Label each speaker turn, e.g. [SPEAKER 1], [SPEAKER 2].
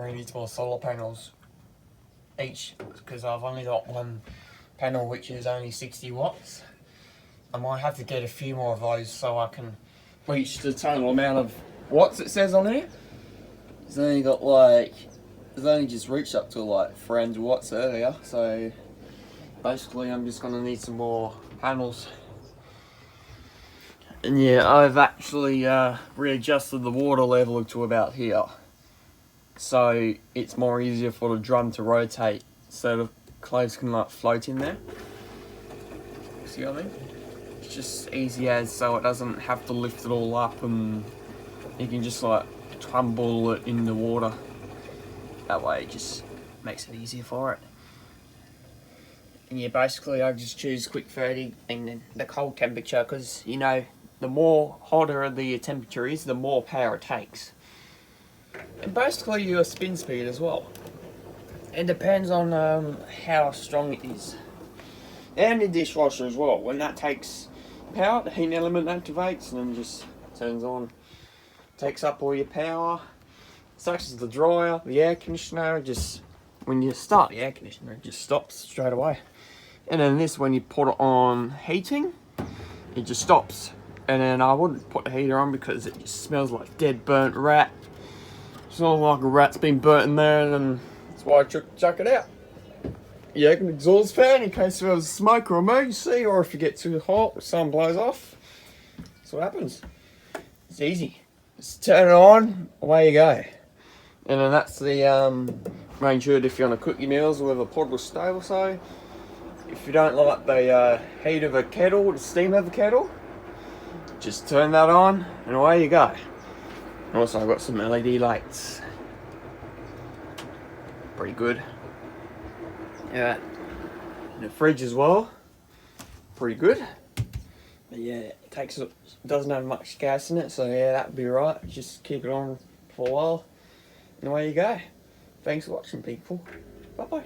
[SPEAKER 1] really needs more solar panels each, because I've only got one panel which is only 60 watts. I might have to get a few more of those so I can reach the total amount of watts it says on here. It's only got it's only just reached up to like 300 watts earlier, so basically I'm just gonna need some more panels. And yeah, I've actually readjusted the water level to about here, so it's more easier for the drum to rotate so the clothes can like float in there. See what I mean? It's just easy as, so it doesn't have to lift it all up and you can just like tumble it in the water. That way it just makes it easier for it. And yeah, basically I just choose quick 30 and the cold temperature, because you know, the more hotter the temperature is, the more power it takes. And basically your spin speed as well. It depends on how strong it is. And the dishwasher as well. When that takes power, the heat element activates and then just turns on. Takes up all your power. Such as the dryer, the air conditioner, just when you start the air conditioner, it just stops straight away. And then this, when you put it on heating, it just stops. And then I wouldn't put the heater on because it just smells like dead burnt rat. It's not like a rat's been burnt in there, and that's why I chuck it out. Yeah, an exhaust fan in case there was a smoke or emergency, or if you get too hot, the sun blows off. That's what happens. It's easy. Just turn it on, away you go. And then that's the range hood if you want to cook your meals with a portable stove or so. If you don't like the heat of a kettle, the steam of a kettle, just turn that on and away you go. And also I've got some LED lights. Pretty good. Yeah. And the fridge as well. Pretty good. But yeah, doesn't have much gas in it, so yeah, that'd be right. Just keep it on for a while. And away you go. Thanks for watching, people. Bye bye.